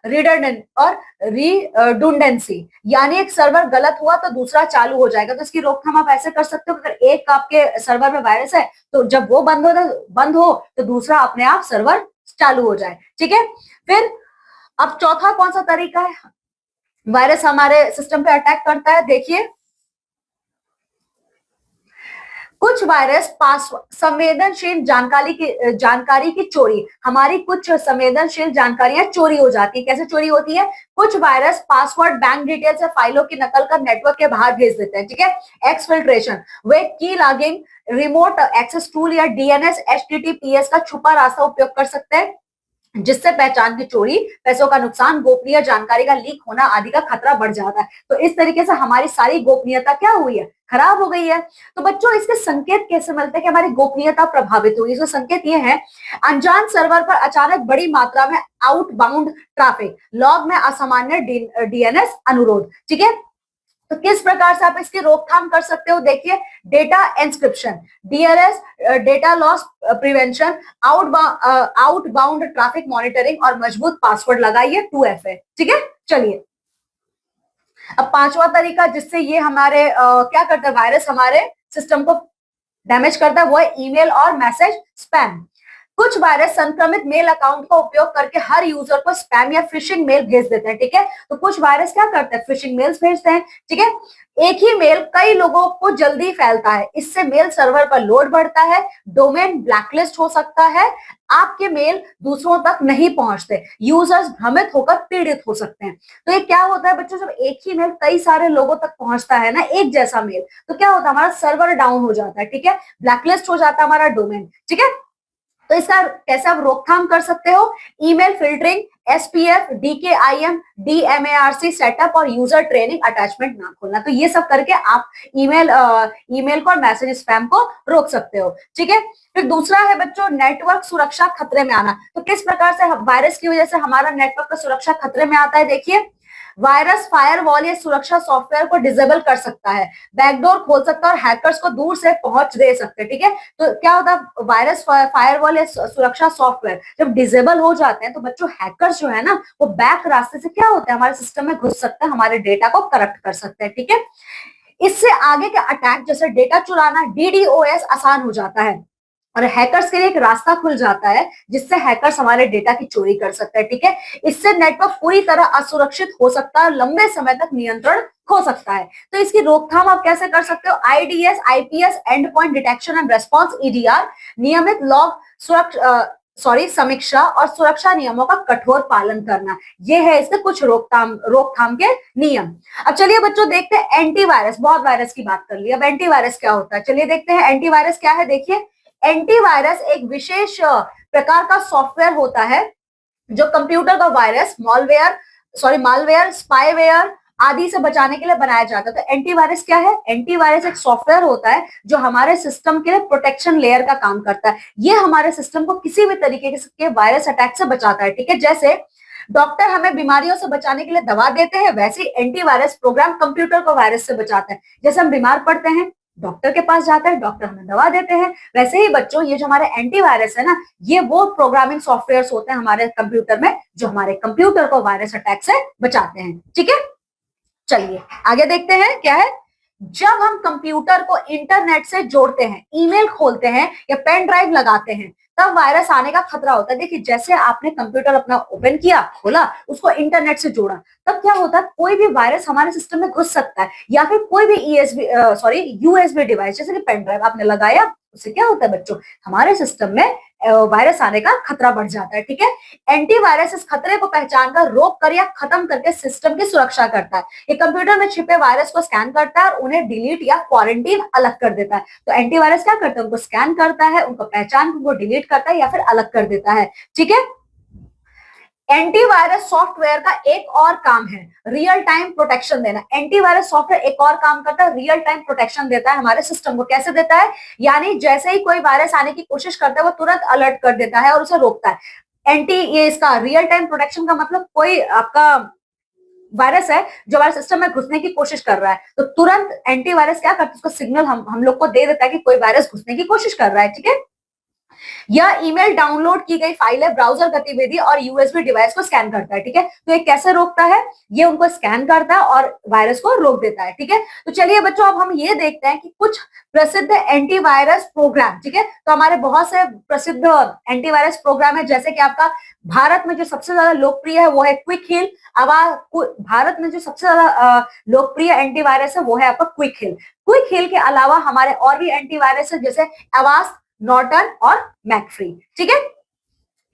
रिडंडेंसी, यानी एक सर्वर गलत हुआ तो दूसरा चालू हो जाएगा। तो इसकी रोकथाम आप ऐसे कर सकते हो, अगर एक आपके सर्वर में वायरस है तो जब वो बंद हो तो दूसरा अपने आप सर्वर चालू हो जाए। ठीक है, फिर अब चौथा कौन सा तरीका है वायरस हमारे सिस्टम पे अटैक करता है? देखिए, कुछ वायरस संवेदनशील जानकारी की चोरी, हमारी कुछ संवेदनशील जानकारियां चोरी हो जाती है। कैसे चोरी होती है? कुछ वायरस पासवर्ड, बैंक डिटेल्स या फाइलों की नकल कर नेटवर्क के बाहर भेज देते हैं। ठीक है, एक्सफिल्ट्रेशन, वे की लॉगिंग, रिमोट एक्सेस टूल या डीएनएस एचटीटीपीएस का छुपा रास्ता उपयोग कर सकते हैं, जिससे पहचान की चोरी, पैसों का नुकसान, गोपनीय जानकारी का लीक होना आदि का खतरा बढ़ जाता है। तो इस तरीके से हमारी सारी गोपनीयता क्या हुई है? खराब हो गई है। तो बच्चों इसके संकेत कैसे मिलते हैं कि हमारी गोपनीयता प्रभावित हुई? इसके संकेत ये है, अनजान सर्वर पर अचानक बड़ी मात्रा में आउटबाउंड ट्रैफिक, लॉग में असामान्य डीएनएस अनुरोध। ठीक है, तो किस प्रकार से आप इसकी रोकथाम कर सकते हो? देखिए, data encryption, DLS, data loss prevention, outbound traffic monitoring और मजबूत पासवर्ड लगाइए, 2FA। ठीक है, चलिए अब पांचवा तरीका जिससे ये हमारे क्या करता है, वायरस हमारे सिस्टम को डैमेज करता है, वो है ईमेल और मैसेज स्पैम। कुछ वायरस संक्रमित मेल अकाउंट का उपयोग करके हर यूजर को स्पैम या फिशिंग मेल भेज देते हैं। ठीक है, तो कुछ वायरस क्या करते हैं, फिशिंग मेल्स भेजते हैं। ठीक है, एक ही मेल कई लोगों को जल्दी फैलता है, इससे मेल सर्वर पर लोड बढ़ता है, डोमेन ब्लैकलिस्ट हो सकता है, आपके मेल दूसरों तक नहीं पहुंचते, यूजर्स भ्रमित होकर पीड़ित हो सकते हैं। तो ये क्या होता है बच्चों, जब एक ही मेल कई सारे लोगों तक पहुंचता है ना, एक जैसा मेल, तो क्या होता है, हमारा सर्वर डाउन हो जाता है। ठीक है, ब्लैकलिस्ट हो जाता है हमारा डोमेन। ठीक है, तो इसका कैसे आप रोकथाम कर सकते हो? Email filtering, SPF, DKIM, DMARC setup और यूजर ट्रेनिंग अटैचमेंट ना खोलना। तो ये सब करके आप ईमेल को और मैसेज स्पैम को रोक सकते हो। ठीक है, फिर दूसरा है बच्चों नेटवर्क सुरक्षा खतरे में आना। तो किस प्रकार से वायरस की वजह से हमारा नेटवर्क का सुरक्षा खतरे में आता है? देखिए, वायरस फायरवॉल या सुरक्षा सॉफ्टवेयर को डिसेबल कर सकता है, बैकडोर खोल सकता है और हैकर्स को दूर से पहुंच दे सकते हैं। ठीक है, तो क्या होता है, वायरस फायरवॉल या सुरक्षा सॉफ्टवेयर जब डिसेबल हो जाते हैं तो बच्चों हैकर्स जो है ना, वो बैक रास्ते से क्या होता है, हमारे सिस्टम में घुस सकते हैं, हमारे डेटा को करप्ट कर सकते हैं। ठीक है, इससे आगे के अटैक जैसे डेटा चुराना, DDoS आसान हो जाता है और हैकर्स के लिए एक रास्ता खुल जाता है जिससे हैकर्स हमारे डेटा की चोरी कर सकते हैं। ठीक है, इससे नेटवर्क पूरी तरह असुरक्षित हो सकता है और लंबे समय तक नियंत्रण खो सकता है। तो इसकी रोकथाम आप कैसे कर सकते हो? IDS, IPS, and point detection and response, EDR, नियमित लॉग समीक्षा और सुरक्षा नियमों का कठोर पालन करना, ये है इसके कुछ रोकथाम के नियम। अब चलिए बच्चों देखते हैं एंटीवायरस। बहुत वायरस की बात कर ली, अब एंटीवायरस क्या होता है, चलिए देखते हैं एंटीवायरस क्या है। देखिए, एंटीवायरस एक विशेष प्रकार का सॉफ्टवेयर होता है जो कंप्यूटर का वायरस, मालवेयर, स्पाईवेयर आदि से बचाने के लिए बनाया जाता है। तो एंटीवायरस क्या है? एंटीवायरस एक सॉफ्टवेयर होता है जो हमारे सिस्टम के लिए प्रोटेक्शन लेयर का काम करता है। ये हमारे सिस्टम को किसी भी तरीके के वायरस अटैक से बचाता है। ठीक है, जैसे डॉक्टर हमें बीमारियों से बचाने के लिए दवा देते हैं, वैसे एंटीवायरस प्रोग्राम कंप्यूटर को वायरस से बचाता है। जैसे हम बीमार पड़ते हैं, डॉक्टर के पास जाते हैं, डॉक्टर हमें दवा देते हैं, वैसे ही बच्चों ये जो हमारे एंटीवायरस है ना, ये वो प्रोग्रामिंग सॉफ्टवेयर्स होते हैं हमारे कंप्यूटर में जो हमारे कंप्यूटर को वायरस अटैक से बचाते हैं। ठीक है, चलिए आगे देखते हैं क्या है। जब हम कंप्यूटर को इंटरनेट से जोड़ते हैं, ईमेल खोलते हैं या पेन ड्राइव लगाते हैं, तब वायरस आने का खतरा होता है। देखिए, जैसे आपने कंप्यूटर अपना ओपन किया, खोला, उसको इंटरनेट से जोड़ा, तब क्या होता है, कोई भी वायरस हमारे सिस्टम में घुस सकता है, या फिर कोई भी USB डिवाइस जैसे कि पेन ड्राइव आपने लगाया, उससे क्या होता है बच्चों, हमारे सिस्टम में वायरस आने का खतरा बढ़ जाता है। ठीक है, एंटीवायरस इस खतरे को पहचान कर रोक कर या खत्म करके सिस्टम की सुरक्षा करता है। ये कंप्यूटर में छिपे वायरस को स्कैन करता है और उन्हें डिलीट या क्वारंटीन अलग कर देता है। तो एंटीवायरस क्या करता है, उनको स्कैन करता है, उनको पहचान कर उनको डिलीट करता है या फिर अलग कर देता है। ठीक है, एंटीवायरस सॉफ्टवेयर का एक और काम है रियल टाइम प्रोटेक्शन देना। एंटीवायरस सॉफ्टवेयर एक और काम करता है, रियल टाइम प्रोटेक्शन देता है हमारे सिस्टम को। कैसे देता है, यानी जैसे ही कोई वायरस आने की कोशिश करता है वो तुरंत अलर्ट कर देता है और उसे रोकता है। ये इसका रियल टाइम प्रोटेक्शन का मतलब, कोई आपका वायरस है जो हमारे सिस्टम में घुसने की कोशिश कर रहा है तो तुरंत एंटीवायरस क्या करता है, उसको सिग्नल हम लोग को दे देता है कि कोई वायरस घुसने की कोशिश कर रहा है। ठीक है, यह ईमेल डाउनलोड की गई फाइल है, ब्राउजर गतिविधि और यूएसबी डिवाइस को स्कैन करता है। ठीक है, तो ये कैसे रोकता है, ये उनको स्कैन करता है और वायरस को रोक देता है। ठीक है, तो चलिए बच्चों अब हम ये देखते हैं कि कुछ प्रसिद्ध एंटीवायरस प्रोग्राम। ठीक है, तो हमारे बहुत से प्रसिद्ध एंटीवायरस प्रोग्राम है, जैसे कि आपका भारत में जो सबसे ज्यादा लोकप्रिय है वो है क्विक हिल। अब भारत में जो सबसे ज्यादा लोकप्रिय एंटीवायरस है वो है आपका क्विक हिल। क्विक हिल के अलावा हमारे और भी एंटीवायरस है, जैसे एवास्ट, नॉर्टन और मैकफ्री। ठीक है,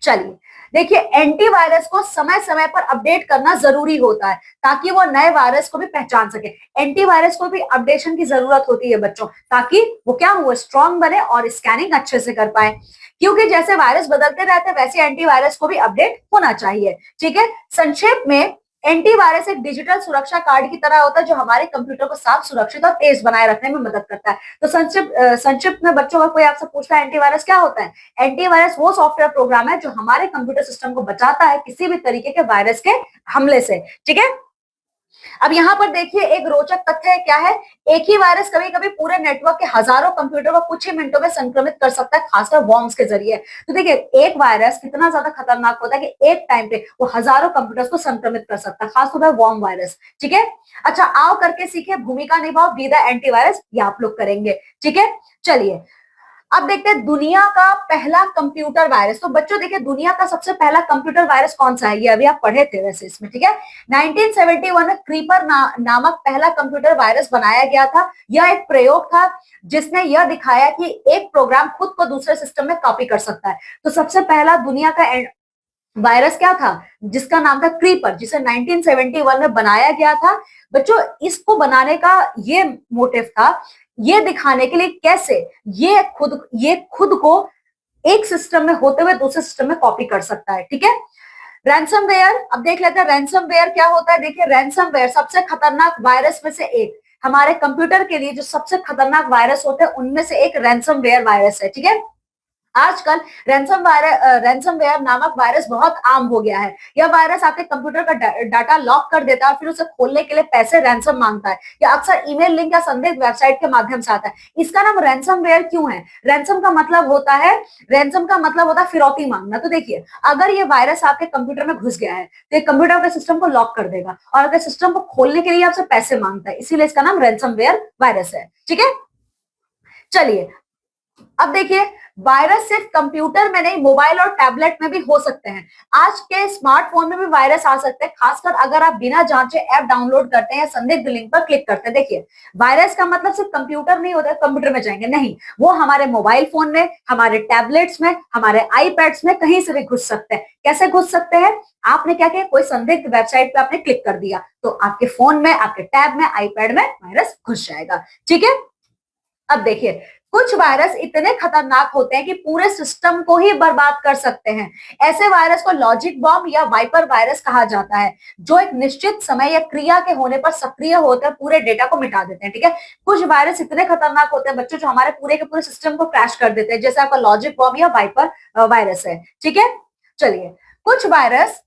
चलिए देखिए, एंटीवायरस को समय समय पर अपडेट करना जरूरी होता है ताकि वो नए वायरस को भी पहचान सके। एंटीवायरस को भी अपडेशन की जरूरत होती है बच्चों, ताकि वो क्या हुआ, स्ट्रांग बने और स्कैनिंग अच्छे से कर पाए। क्योंकि जैसे वायरस बदलते रहते हैं वैसे एंटीवायरस को भी अपडेट होना चाहिए। ठीक है, संक्षेप में एंटीवायरस एक डिजिटल सुरक्षा कार्ड की तरह होता है जो हमारे कंप्यूटर को साफ, सुरक्षित और तेज बनाए रखने में मदद करता है। तो संक्षिप्त में बच्चों, का कोई आपसे पूछता है एंटीवायरस क्या होता है, एंटीवायरस वो सॉफ्टवेयर प्रोग्राम है जो हमारे कंप्यूटर सिस्टम को बचाता है किसी भी तरीके के वायरस के हमले से। ठीक है, अब यहाँ पर देखिए एक रोचक तथ्य है, क्या है, एक ही वायरस कभी कभी पूरे नेटवर्क के हजारों कंप्यूटर को कुछ ही मिनटों में संक्रमित कर सकता है, खासकर वॉर्म्स के जरिए। तो देखिए एक वायरस कितना ज्यादा खतरनाक होता है कि एक टाइम पे वो हजारों कंप्यूटर्स को संक्रमित कर सकता है, खासतौर पर वॉर्म वायरस। ठीक है, अच्छा आओ करके सीखे, भूमिका निभाओ बी द एंटीवायरस, ये आप लोग करेंगे। ठीक है, चलिए अब देखते हैं दुनिया का पहला कंप्यूटर वायरस। तो बच्चों देखिए दुनिया का सबसे पहला कंप्यूटर वायरस कौन सा है, ये अभी आप पढ़े थे वैसे इसमें। ठीक है, 1971 में क्रीपर नामक पहला कंप्यूटर वायरस बनाया गया था। यह एक प्रयोग था जिसने यह दिखाया कि एक प्रोग्राम खुद को दूसरे सिस्टम में कॉपी कर सकता है। तो सबसे पहला दुनिया का वायरस क्या था, जिसका नाम था क्रीपर, जिसे 1971 में बनाया गया था। बच्चों इसको बनाने का ये मोटिव था, ये दिखाने के लिए कैसे ये खुद को एक सिस्टम में होते हुए दूसरे सिस्टम में कॉपी कर सकता है। ठीक है, रैंसमवेयर, अब देख लेते हैं रैंसमवेयर क्या होता है। देखिए रैंसमवेयर सबसे खतरनाक वायरस में से एक, हमारे कंप्यूटर के लिए जो सबसे खतरनाक वायरस होते हैं उनमें से एक रैंसमवेयर वायरस है। ठीक है, आजकल रैंसमवेयर नामक वायरस बहुत आम हो गया है। यह वायरस आपके कंप्यूटर का डाटा लॉक कर देता है और फिर उसे खोलने के लिए पैसे रैंसम मांगता है। यह अक्सर ईमेल लिंक या संदिग्ध वेबसाइट के माध्यम से आता है। इसका नाम रैंसमवेयर क्यों है, रैंसम का मतलब होता है फिरौती मांगना। तो देखिए अगर ये वायरस आपके कंप्यूटर में घुस गया है तो ये कंप्यूटर के सिस्टम को लॉक कर देगा और अगर सिस्टम को खोलने के लिए आपसे पैसे मांगता है, इसीलिए इसका नाम रैंसमवेयर वायरस है। ठीक है, चलिए अब देखिए वायरस सिर्फ कंप्यूटर में नहीं मोबाइल और टैबलेट में भी हो सकते हैं। आज के स्मार्टफोन में भी वायरस आ सकते हैं, खासकर अगर आप बिना जांचे ऐप डाउनलोड करते हैं या संदिग्ध लिंक पर क्लिक करते हैं। देखिए वायरस का मतलब सिर्फ कंप्यूटर नहीं होता है, कंप्यूटर में जाएंगे नहीं, वो हमारे मोबाइल फोन में, हमारे टैबलेट्स में, हमारे आईपैड्स में कहीं से भी घुस सकते हैं। कैसे घुस सकते हैं, आपने क्या किया, कोई संदिग्ध वेबसाइट पे आपने क्लिक कर दिया तो आपके फोन में, आपके टैब में, आईपैड में वायरस घुस जाएगा। ठीक है, अब देखिए कुछ वायरस इतने खतरनाक होते हैं कि पूरे सिस्टम को ही बर्बाद कर सकते हैं। ऐसे वायरस को लॉजिक बॉम्ब या वाइपर वायरस कहा जाता है, जो एक निश्चित समय या क्रिया के होने पर सक्रिय होकर पूरे डेटा को मिटा देते हैं। ठीक है, कुछ वायरस इतने खतरनाक होते हैं बच्चों जो हमारे पूरे के पूरे सिस्टम को क्रैश कर देते हैं, जैसे आपका लॉजिक बॉम्ब या वाइपर वायरस है। ठीक है, चलिए कुछ वायरस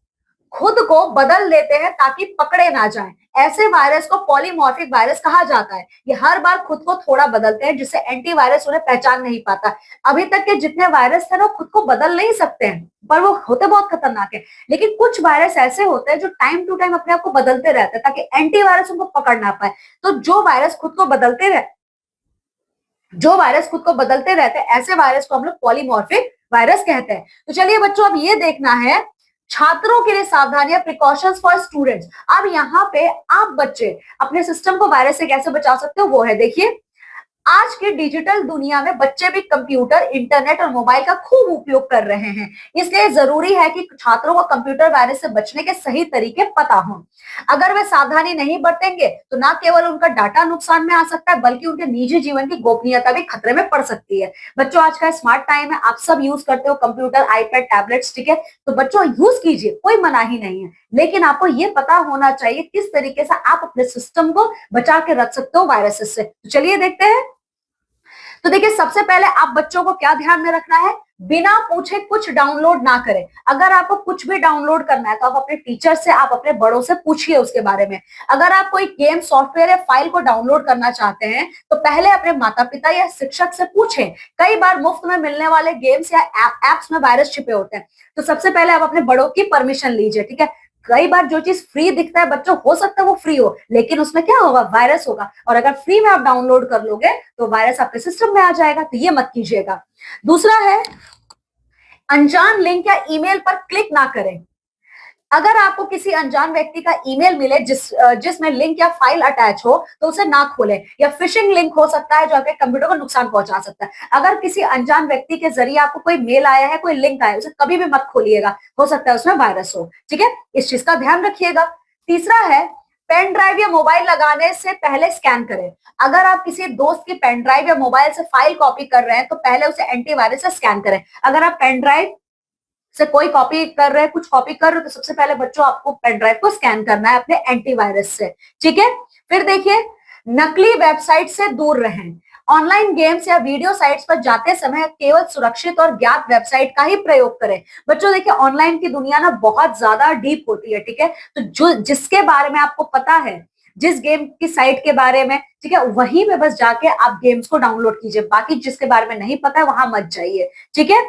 खुद को बदल देते हैं ताकि पकड़े ना जाएं। ऐसे वायरस को पॉलीमॉर्फिक वायरस कहा जाता है। ये हर बार खुद को थोड़ा बदलते हैं जिससे एंटीवायरस उन्हें पहचान नहीं पाता। अभी तक के जितने वायरस थे वो खुद को बदल नहीं सकते हैं, पर वो होते बहुत खतरनाक है। लेकिन कुछ वायरस ऐसे होते हैं जो टाइम टू टाइम अपने आप को बदलते रहते हैं ताकि एंटीवायरस उनको पकड़ ना पाए। तो जो वायरस खुद को बदलते रहते हैं ऐसे वायरस को हम लोग पॉलीमॉर्फिक वायरस कहते हैं। तो चलिए बच्चों अब ये देखना है छात्रों के लिए सावधानियां, प्रिकॉशंस फॉर स्टूडेंट्स। अब यहाँ पे आप बच्चे अपने सिस्टम को वायरस से कैसे बचा सकते हो वो है, देखिए आज के डिजिटल दुनिया में बच्चे भी कंप्यूटर, इंटरनेट और मोबाइल का खूब उपयोग कर रहे हैं। इसलिए जरूरी है कि छात्रों को कंप्यूटर वायरस से बचने के सही तरीके पता हों। अगर वे सावधानी नहीं बरतेंगे तो ना केवल उनका डाटा नुकसान में आ सकता है, बल्कि उनके निजी जीवन की गोपनीयता भी खतरे में पड़ सकती है। बच्चों, आज का स्मार्ट टाइम है, आप सब यूज करते हो कंप्यूटर, आईपैड, टैबलेट्स, ठीक है? तो बच्चों यूज कीजिए, कोई मनाही नहीं है, लेकिन आपको ये पता होना चाहिए किस तरीके से आप अपने सिस्टम को बचा के रख सकते हो वायरसेस से। तो चलिए देखते हैं। तो देखिए, सबसे पहले आप बच्चों को क्या ध्यान में रखना है, बिना पूछे कुछ डाउनलोड ना करें। अगर आपको कुछ भी डाउनलोड करना है तो आप अपने टीचर से, आप अपने बड़ों से पूछिए उसके बारे में। अगर आप कोई गेम, सॉफ्टवेयर या फाइल को डाउनलोड करना चाहते हैं तो पहले अपने माता पिता या शिक्षक से पूछें। कई बार मुफ्त में मिलने वाले गेम्स या एप्स में वायरस छिपे होते हैं, तो सबसे पहले आप अपने बड़ों की परमिशन लीजिए, ठीक है? कई बार जो चीज फ्री दिखता है बच्चों, हो सकता है वो फ्री हो, लेकिन उसमें क्या होगा, वायरस होगा। और अगर फ्री में आप डाउनलोड कर लोगे तो वायरस आपके सिस्टम में आ जाएगा, तो ये मत कीजिएगा। दूसरा है, अनजान लिंक या ईमेल पर क्लिक ना करें। अगर आपको किसी अनजान व्यक्ति का ईमेल मिले जिसमें लिंक या फाइल अटैच हो, तो उसे ना खोलें। या फिशिंग लिंक हो सकता है जो आपके कंप्यूटर को नुकसान पहुंचा सकता है। अगर किसी अनजान व्यक्ति के जरिए आपको कोई मेल आया है, कोई लिंक आया है, उसे कभी भी मत खोलिएगा, हो सकता है उसमें वायरस हो, ठीक है? इस चीज का ध्यान रखिएगा। तीसरा है, पेन ड्राइव या मोबाइल लगाने से पहले स्कैन करें। अगर आप किसी दोस्त की पेन ड्राइव या मोबाइल से फाइल कॉपी कर रहे हैं तो पहले उसे एंटीवायरस से स्कैन करें। अगर आप पेन ड्राइव से कोई कॉपी कर रहे हैं, कुछ कॉपी कर रहे हो, तो सबसे पहले बच्चों आपको पेन ड्राइव को स्कैन करना है अपने एंटीवायरस से, ठीक है? फिर देखिए, नकली वेबसाइट से दूर रहें। ऑनलाइन गेम्स या वीडियो साइट्स पर जाते समय केवल सुरक्षित और ज्ञात वेबसाइट का ही प्रयोग करें। बच्चों देखिए, ऑनलाइन की दुनिया ना बहुत ज्यादा डीप होती है, ठीक है? तो जो जिसके बारे में आपको पता है, जिस गेम की साइट के बारे में, ठीक है, वहीं पे बस जाके आप गेम्स को डाउनलोड कीजिए। बाकी जिसके बारे में नहीं पता है वहां मत जाइए, ठीक है?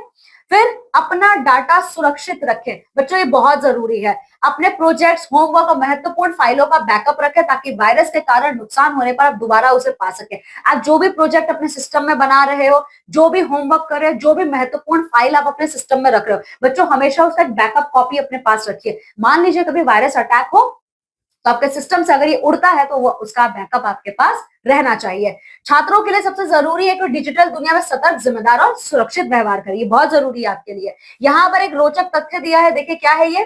फिर अपना डाटा सुरक्षित रखें। बच्चों, ये बहुत जरूरी है। अपने प्रोजेक्ट्स, होमवर्क और महत्वपूर्ण फाइलों का बैकअप रखें ताकि वायरस के कारण नुकसान होने पर आप दोबारा उसे पा सके। आप जो भी प्रोजेक्ट अपने सिस्टम में बना रहे हो, जो भी होमवर्क कर रहे हो, जो भी महत्वपूर्ण फाइल आप अपने सिस्टम में रख रहे हो, बच्चों हमेशा उसका एक बैकअप कॉपी अपने पास रखिए। मान लीजिए कभी वायरस अटैक हो तो आपके सिस्टम से अगर ये उड़ता है तो वो उसका बैकअप आपके पास रहना चाहिए। छात्रों के लिए सबसे जरूरी है कि डिजिटल दुनिया में सतर्क, जिम्मेदार और सुरक्षित व्यवहार करिए। बहुत जरूरी है आपके लिए। यहाँ पर एक रोचक तथ्य दिया है, देखिए क्या है ये।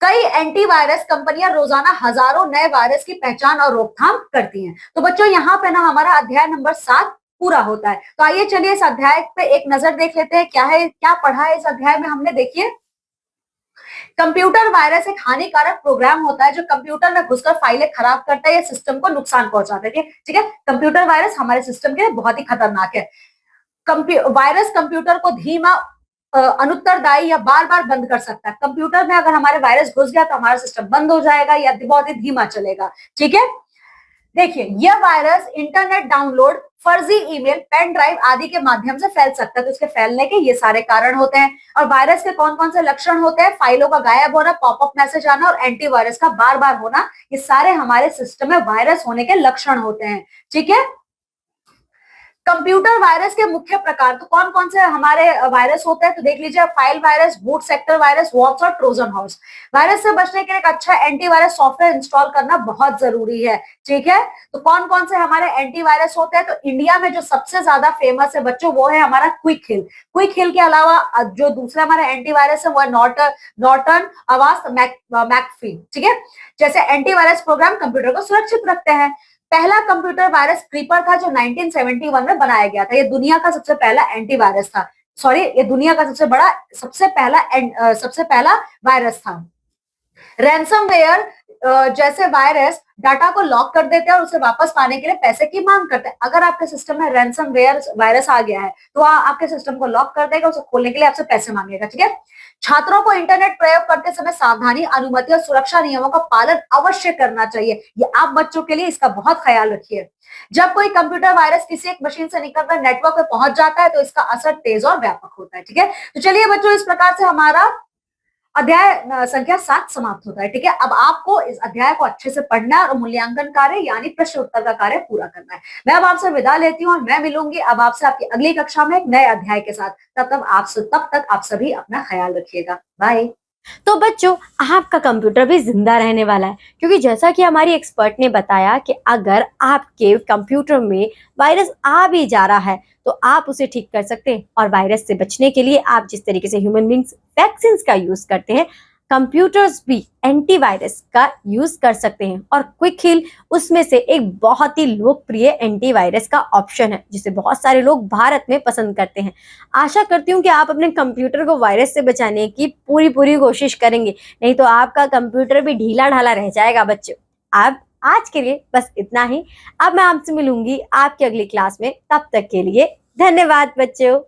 कई एंटीवायरस कंपनियां रोजाना हजारों नए वायरस की पहचान और रोकथाम करती हैं। तो बच्चों, यहाँ पे ना हमारा अध्याय नंबर 7 पूरा होता है। तो आइए चलिए इस अध्याय पे एक नजर देख लेते हैं, क्या है, क्या पढ़ा है इस अध्याय में हमने। देखिए, कंप्यूटर वायरस एक हानिकारक प्रोग्राम होता है जो कंप्यूटर में घुसकर फाइलें खराब करता है या सिस्टम को नुकसान पहुंचाता है, ठीक है? कंप्यूटर वायरस हमारे सिस्टम के लिए बहुत ही खतरनाक है। वायरस कंप्यूटर को धीमा, अनुत्तरदायी या बार बार बंद कर सकता है। कंप्यूटर में अगर हमारे वायरस घुस गया तो हमारा सिस्टम बंद हो जाएगा या बहुत ही धीमा चलेगा, ठीक है? देखिए, यह वायरस इंटरनेट डाउनलोड, फर्जी ईमेल, पेन ड्राइव आदि के माध्यम से फैल सकता है। तो इसके फैलने के ये सारे कारण होते हैं। और वायरस के कौन कौन से लक्षण होते हैं? फाइलों का गायब होना, पॉपअप मैसेज आना और एंटीवायरस का बार बार होना, ये सारे हमारे सिस्टम में वायरस होने के लक्षण होते हैं, ठीक है? कंप्यूटर वायरस के मुख्य प्रकार तो कौन कौन से हमारे वायरस होते हैं? तो देख लीजिए, file virus, boot sector virus, worms और ट्रोजन हॉर्स। वायरस से बचने के लिए एक अच्छा एंटीवायरस सॉफ्टवेयर इंस्टॉल करना बहुत जरूरी है, ठीक है? तो कौन कौन से हमारे एंटीवायरस होते हैं? तो इंडिया में जो सबसे ज्यादा फेमस है बच्चों, वो है हमारा क्विक हिल। क्विक हिल के अलावा जो दूसरा हमारा एंटीवायरस है वो है नॉर्टन, अवास्ट, मैकफी, ठीक है? जैसे एंटीवायरस प्रोग्राम कंप्यूटर को सुरक्षित रखते हैं। पहला कंप्यूटर वायरस क्रीपर था जो 1971 में बनाया गया था। ये दुनिया का सबसे पहला एंटीवायरस था। सॉरी, ये दुनिया का सबसे पहला वायरस था। रैंसमवेयर जैसे वायरस डाटा को लॉक कर देते हैं और उसे वापस पाने के लिए पैसे की मांग करते हैं। अगर आपके सिस्टम में रैंसमवेयर वायरस आ गया है तो आपके सिस्टम को लॉक कर देगा, उसे खोलने के लिए आपसे पैसे मांगेगा, ठीक है? छात्रों को इंटरनेट प्रयोग करते समय सावधानी, अनुमति और सुरक्षा नियमों का पालन अवश्य करना चाहिए। ये आप बच्चों के लिए इसका बहुत ख्याल रखिए। जब कोई कंप्यूटर वायरस किसी एक मशीन से निकलकर नेटवर्क पे पहुंच जाता है तो इसका असर तेज और व्यापक होता है, ठीक है? तो चलिए बच्चों, इस प्रकार से हमारा अध्याय संख्या 7 समाप्त होता है, ठीक है? अब आपको इस अध्याय को अच्छे से पढ़ना है और मूल्यांकन कार्य यानी प्रश्न उत्तर का कार्य पूरा करना है। मैं अब आपसे विदा लेती हूँ और मैं मिलूंगी अब आपसे आपकी अगली कक्षा में एक नए अध्याय के साथ। तब तक आप सभी अपना ख्याल रखिएगा। बाय। तो बच्चों, आपका कंप्यूटर भी जिंदा रहने वाला है, क्योंकि जैसा कि हमारी एक्सपर्ट ने बताया कि अगर आपके कंप्यूटर में वायरस आ भी जा रहा है तो आप उसे ठीक कर सकते हैं। और वायरस से बचने के लिए आप जिस तरीके से ह्यूमन बींग्स वैक्सीन का यूज करते हैं, कंप्यूटर्स भी एंटीवायरस का यूज कर सकते हैं। और क्विक हिल उसमें से एक बहुत ही लोकप्रिय एंटीवायरस का ऑप्शन है, जिसे बहुत सारे लोग भारत में पसंद करते हैं। आशा करती हूँ कि आप अपने कंप्यूटर को वायरस से बचाने की पूरी पूरी कोशिश करेंगे, नहीं तो आपका कंप्यूटर भी ढीला ढाला रह जाएगा बच्चों। अब आज के लिए बस इतना ही। अब मैं आपसे मिलूंगी आपकी अगली क्लास में। तब तक के लिए धन्यवाद बच्चों।